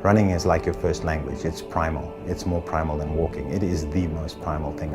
Running is like your first language. It's primal. It's more primal than walking. It is the most primal thing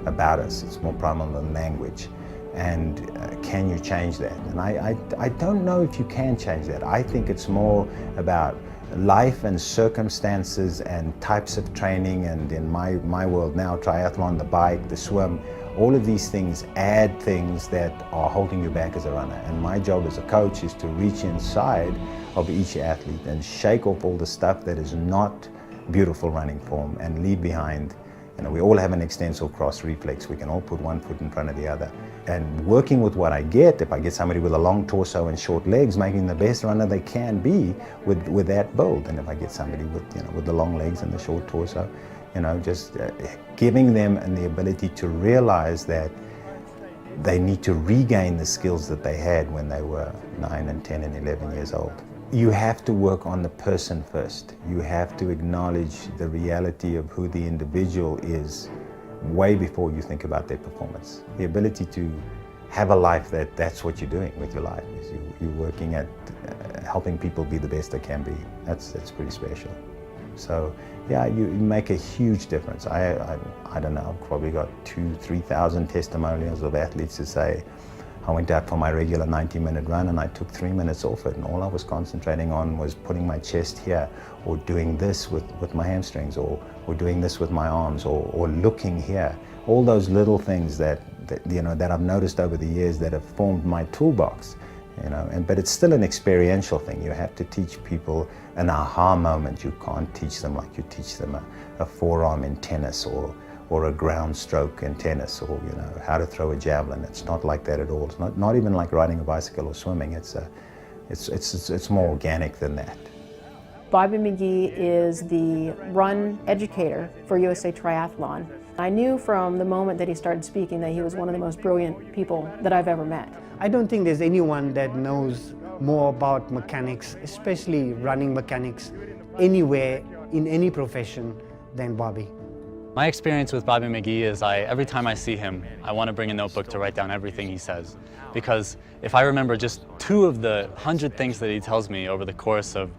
about us. It's more primal than language. And can you change that? And I don't know if you can change that. I think it's more about life and circumstances and types of training, and in my world now, triathlon, the bike, the swim, all of these things add things that are holding you back as a runner. And my job as a coach is to reach inside of each athlete and shake off all the stuff that is not beautiful running form and leave behind. We all have an extensor cross reflex. We can all put one foot in front of the other. And working with what I get, if I get somebody with a long torso and short legs, making the best runner they can be with that build. And if I get somebody with the long legs and the short torso, just giving them the ability to realize that they need to regain the skills that they had when they were 9 and 10 and 11 years old. You have to work on the person first. You have to acknowledge the reality of who the individual is way before you think about their performance. The ability to have a life that's what you're doing with your life. Is you're working at helping people be the best they can be. That's pretty special. So yeah, you make a huge difference. I don't know, I've probably got 2,000-3,000 testimonials of athletes who say, I went out for my regular 90-minute run and I took 3 minutes off it, and all I was concentrating on was putting my chest here, or doing this with my hamstrings, or doing this with my arms, or looking here. All those little things that I've noticed over the years that have formed my toolbox. But it's still an experiential thing. You have to teach people an aha moment. You can't teach them like you teach them a forearm in tennis, or a ground stroke in tennis, or how to throw a javelin. It's not like that at all. It's not even like riding a bicycle or swimming. It's more organic than that. Bobby McGee is the run educator for USA Triathlon. I knew from the moment that he started speaking that he was one of the most brilliant people that I've ever met. I don't think there's anyone that knows more about mechanics, especially running mechanics, anywhere in any profession than Bobby. My experience with Bobby McGee is every time I see him, I want to bring a notebook to write down everything he says. Because if I remember just 2 of the 100 things that he tells me over the course of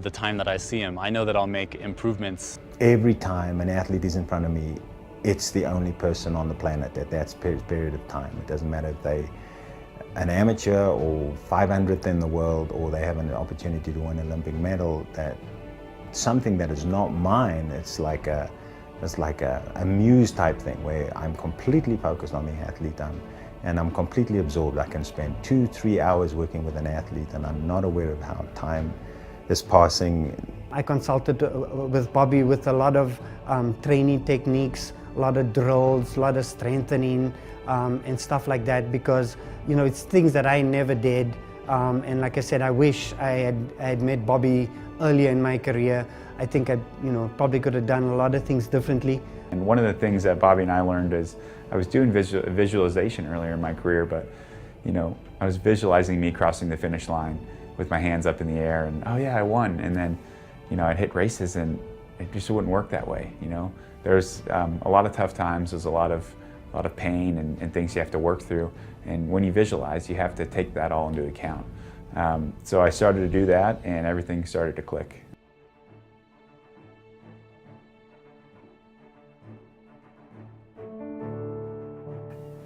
the time that I see him, I know that I'll make improvements. Every time an athlete is in front of me, it's the only person on the planet at that period of time. It doesn't matter if they're an amateur or 500th in the world, or they have an opportunity to win an Olympic medal. That something that is not mine, it's like a muse type thing where I'm completely focused on the athlete and I'm completely absorbed. I can spend 2-3 hours working with an athlete and I'm not aware of how time is passing. I consulted with Bobby with a lot of training techniques, a lot of drills, a lot of strengthening and stuff like that, because it's things that I never did. And like I said, I wish I had met Bobby earlier in my career. I think I probably could have done a lot of things differently. And one of the things that Bobby and I learned is, I was doing visualization earlier in my career, but I was visualizing me crossing the finish line with my hands up in the air and, oh yeah, I won. And then I'd hit races and it just wouldn't work that way. There's a lot of tough times, there's a lot of pain and things you have to work through. And when you visualize, you have to take that all into account. So I started to do that and everything started to click.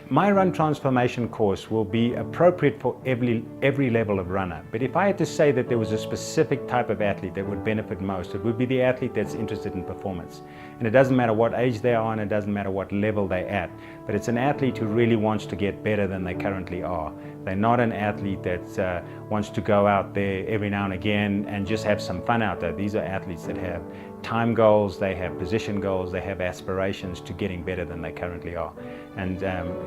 My Run Transformation course will be appropriate for every level of runner. But if I had to say that there was a specific type of athlete that would benefit most, it would be the athlete that's interested in performance. And it doesn't matter what age they are and it doesn't matter what level they're at, but it's an athlete who really wants to get better than they currently are. They're not an athlete that wants to go out there every now and again and just have some fun out there. These are athletes that have time goals, they have position goals, they have aspirations to getting better than they currently are. And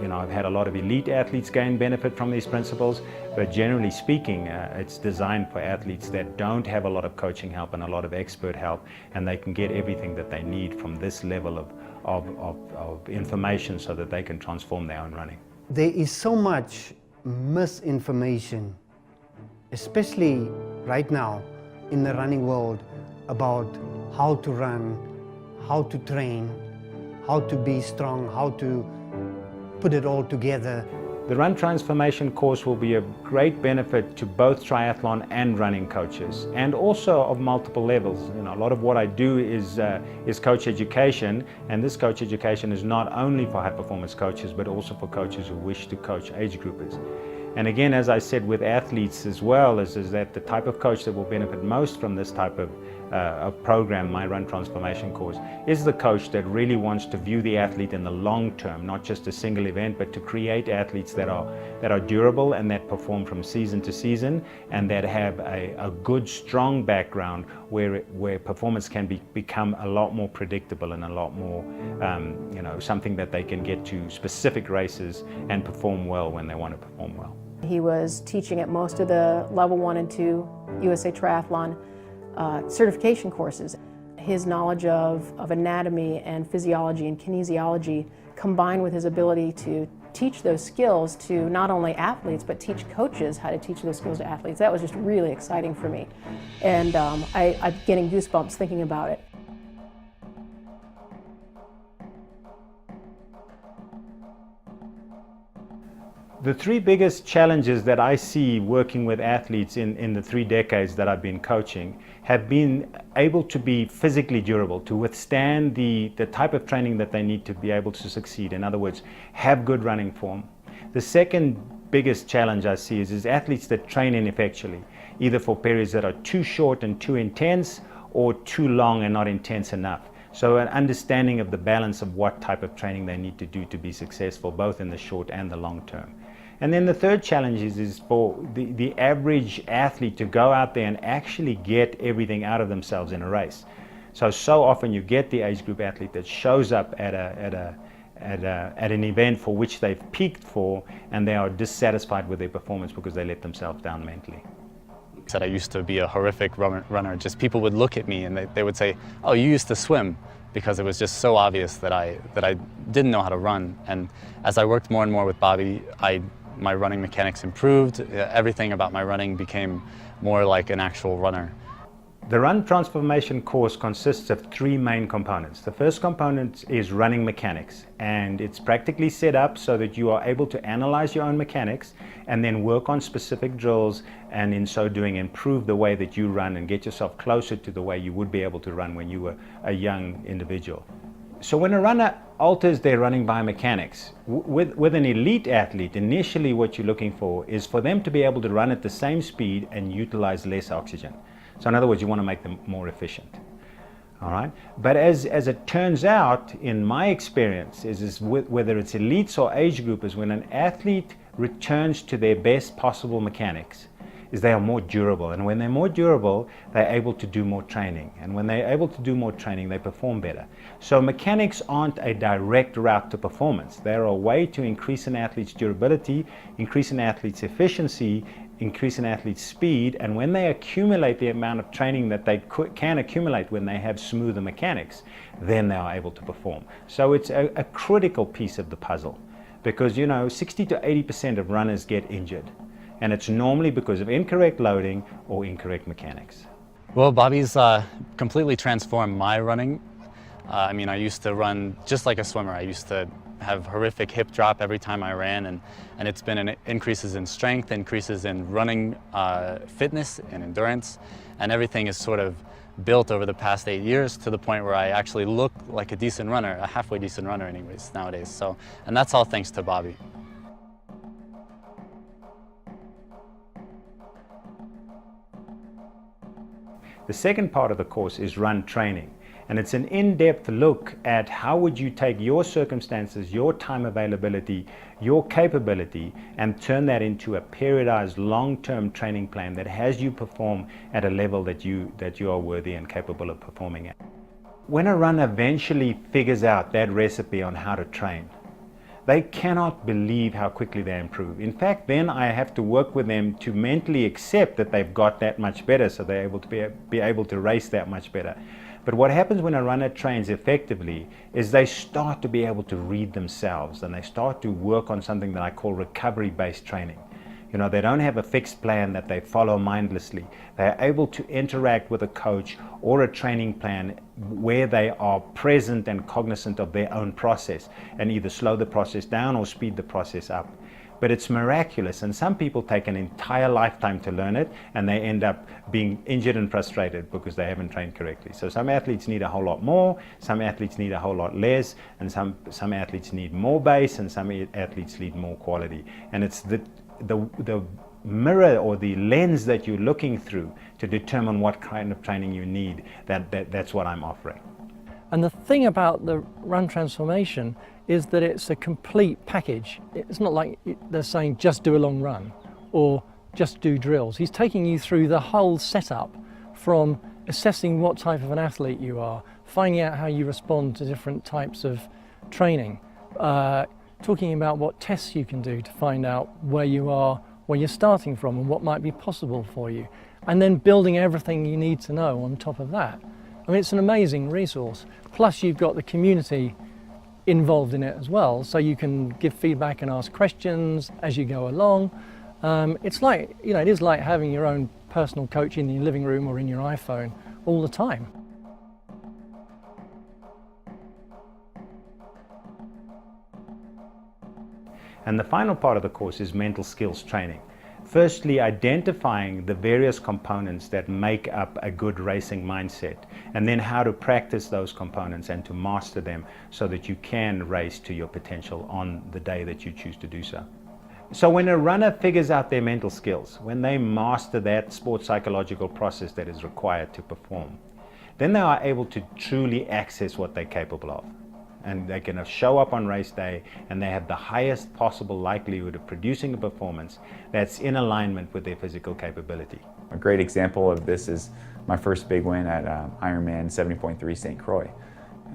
I've had a lot of elite athletes gain benefit from these principles, but generally speaking, it's designed for athletes that don't have a lot of coaching help and a lot of expert help, and they can get everything that they need from this level of information so that they can transform their own running. There is so much misinformation, especially right now in the running world, about how to run, how to train, how to be strong, how to put it all together. The Run Transformation course will be a great benefit to both triathlon and running coaches, and also of multiple levels. You know, a lot of what I do is coach education, and this coach education is not only for high performance coaches, but also for coaches who wish to coach age groupers. And again, as I said, with athletes as well, is that the type of coach that will benefit most from this type of program, my Run Transformation course, is the coach that really wants to view the athlete in the long term, not just a single event, but to create athletes that are durable and that perform from season to season, and that have a good, strong background where performance can become a lot more predictable and a lot more, something that they can get to specific races and perform well when they want to perform well. He was teaching at most of the level 1 and 2 USA Triathlon certification courses. His knowledge of anatomy and physiology and kinesiology, combined with his ability to teach those skills to not only athletes, but teach coaches how to teach those skills to athletes. That was just really exciting for me. And I'm getting goosebumps thinking about it. The three biggest challenges that I see working with athletes in the 3 decades that I've been coaching have been able to be physically durable, to withstand the type of training that they need to be able to succeed. In other words, have good running form. The second biggest challenge I see is athletes that train ineffectually, either for periods that are too short and too intense, or too long and not intense enough. So an understanding of the balance of what type of training they need to do to be successful, both in the short and the long term. And then the third challenge is for the average athlete to go out there and actually get everything out of themselves in a race. So often you get the age group athlete that shows up at an event for which they've peaked for, and they are dissatisfied with their performance because they let themselves down mentally. Said I used to be a horrific runner. Just people would look at me and they would say, "Oh, you used to swim," because it was just so obvious that I didn't know how to run. And as I worked more and more with Bobby, my running mechanics improved. Everything about my running became more like an actual runner. The Run Transformation course consists of 3 main components. The first component is running mechanics, and it's practically set up so that you are able to analyze your own mechanics and then work on specific drills, and in so doing improve the way that you run and get yourself closer to the way you would be able to run when you were a young individual. So when a runner alters their running biomechanics, with an elite athlete, initially what you're looking for is for them to be able to run at the same speed and utilize less oxygen. So in other words, you want to make them more efficient. All right? But as it turns out, in my experience, whether it's elites or age groupers, when an athlete returns to their best possible mechanics, is they are more durable. And when they're more durable, they're able to do more training. And when they're able to do more training, they perform better. So mechanics aren't a direct route to performance. They're a way to increase an athlete's durability, increase an athlete's efficiency, increase an athlete's speed, and when they accumulate the amount of training that they can accumulate when they have smoother mechanics, then they are able to perform. So it's a critical piece of the puzzle, because 60 to 80% of runners get injured, and it's normally because of incorrect loading or incorrect mechanics. Well, Bobby's completely transformed my running. I used to run just like a swimmer. I used to have horrific hip drop every time I ran, and it's been increases in strength, increases in running fitness and endurance, and everything is sort of built over the past 8 years to the point where I actually look like a decent runner, a halfway decent runner anyways nowadays. So, and that's all thanks to Bobby. The second part of the course is run training. And it's an in-depth look at how would you take your circumstances, your time availability, your capability, and turn that into a periodized long-term training plan that has you perform at a level that you are worthy and capable of performing at. When a runner eventually figures out that recipe on how to train, they cannot believe how quickly they improve. In fact, then I have to work with them to mentally accept that they've got that much better, so they're able to be able to race that much better. But what happens when a runner trains effectively is they start to be able to read themselves, and they start to work on something that I call recovery-based training. They don't have a fixed plan that they follow mindlessly. They're able to interact with a coach or a training plan where they are present and cognizant of their own process, and either slow the process down or speed the process up. but it's miraculous, and some people take an entire lifetime to learn it, and they end up being injured and frustrated because they haven't trained correctly. So some athletes need a whole lot more, some athletes need a whole lot less, and some athletes need more base, and some athletes need more quality. And it's the mirror or the lens that you're looking through to determine what kind of training you need. That's what I'm offering. And the thing about the Run Transformation is that it's a complete package. It's not like they're saying just do a long run or just do drills. He's taking you through the whole setup, from assessing what type of an athlete you are, finding out how you respond to different types of training, talking about what tests you can do to find out where you are, where you're starting from, and what might be possible for you, and then building everything you need to know on top of that. I mean, it's an amazing resource. Plus you've got the community involved in it as well, so you can give feedback and ask questions as you go along. It's like, you know, it is like having your own personal coach in your living room or in your iPhone all the time. And the final part of the course is mental skills training. Firstly, identifying the various components that make up a good racing mindset, and then how to practice those components and to master them so that you can race to your potential on the day that you choose to do so. So when a runner figures out their mental skills, when they master that sports psychological process that is required to perform, then they are able to truly access what they're capable of. And they can show up on race day and they have the highest possible likelihood of producing a performance that's in alignment with their physical capability. A great example of this is my first big win at Ironman 70.3 St. Croix.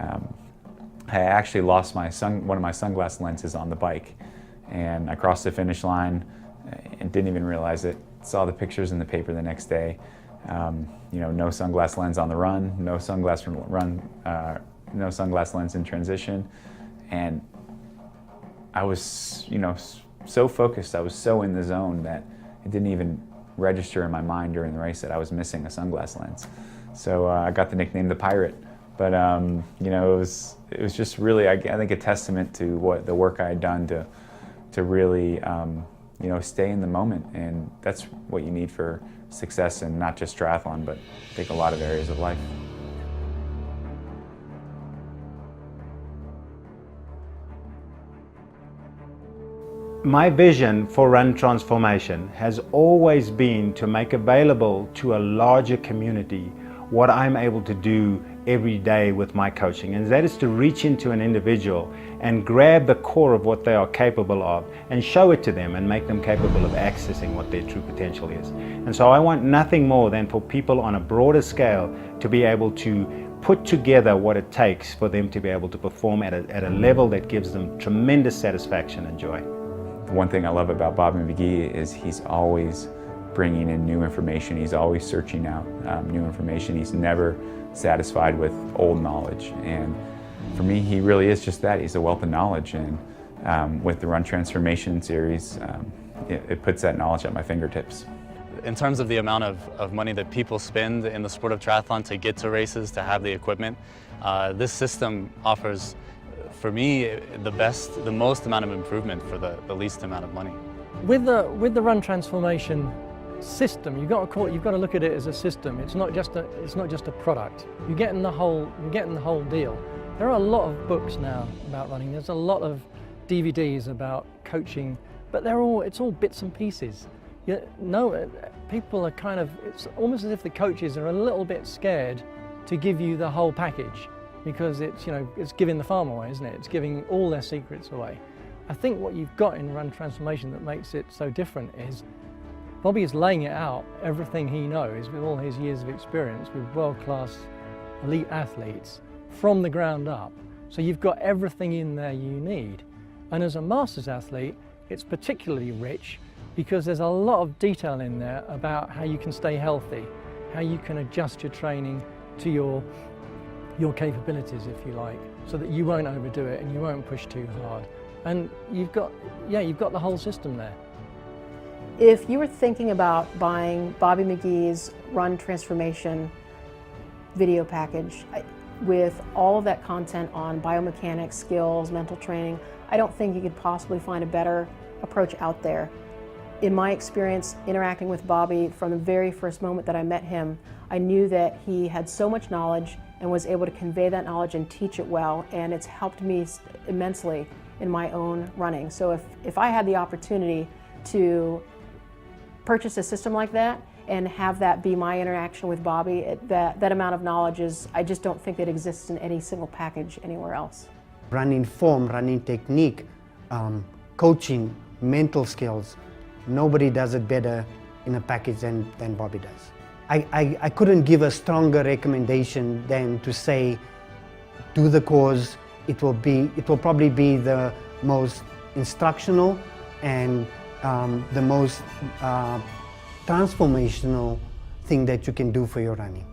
I actually lost one of my sunglass lenses on the bike, and I crossed the finish line and didn't even realize it. Saw the pictures in the paper the next day. You know, no sunglass lens on the run, no sunglass lens in transition, and I was, you know, so focused, I was so in the zone that it didn't even register in my mind during the race that I was missing a sunglass lens. So I got the nickname the Pirate, but you know, it was just really, I think, a testament to what the work I had done to really you know, stay in the moment, and that's what you need for success in not just triathlon, but I think a lot of areas of life. My vision for Run Transformation has always been to make available to a larger community what I'm able to do every day with my coaching, and that is to reach into an individual and grab the core of what they are capable of and show it to them and make them capable of accessing what their true potential is. And so I want nothing more than for people on a broader scale to be able to put together what it takes for them to be able to perform at a level that gives them tremendous satisfaction and joy. The one thing I love about Bobby McGee is he's always bringing in new information. He's always searching out new information. He's never satisfied with old knowledge. And for me, he really is just that. He's a wealth of knowledge. And with the Run Transformation series, it puts that knowledge at my fingertips. In terms of the amount of money that people spend in the sport of triathlon to get to races, to have the equipment, this system offers, for me, the most amount of improvement for the least amount of money. With the Run Transformation system, you've got to look at it as a system. It's not just a product. You're getting the whole deal. There are a lot of books now about running. There's a lot of DVDs about coaching, but it's all bits and pieces. People are kind of, it's almost as if the coaches are a little bit scared to give you the whole package, because it's, you know, it's giving the farm away, isn't it? It's giving all their secrets away. I think what you've got in Run Transformation that makes it so different is Bobby is laying it out, everything he knows with all his years of experience with world-class elite athletes from the ground up. So you've got everything in there you need. And as a masters athlete, it's particularly rich because there's a lot of detail in there about how you can stay healthy, how you can adjust your training to your capabilities, if you like, so that you won't overdo it and you won't push too hard. And you've got the whole system there. If you were thinking about buying Bobby McGee's Run Transformation video package with all of that content on biomechanics, skills, mental training, I don't think you could possibly find a better approach out there. In my experience interacting with Bobby from the very first moment that I met him, I knew that he had so much knowledge and was able to convey that knowledge and teach it well, and it's helped me immensely in my own running. So if I had the opportunity to purchase a system like that and have that be my interaction with Bobby, that amount of knowledge I just don't think it exists in any single package anywhere else. Running form, running technique, coaching, mental skills, nobody does it better in a package than Bobby does. I couldn't give a stronger recommendation than to say, do the course. It will probably be the most instructional and the most transformational thing that you can do for your running.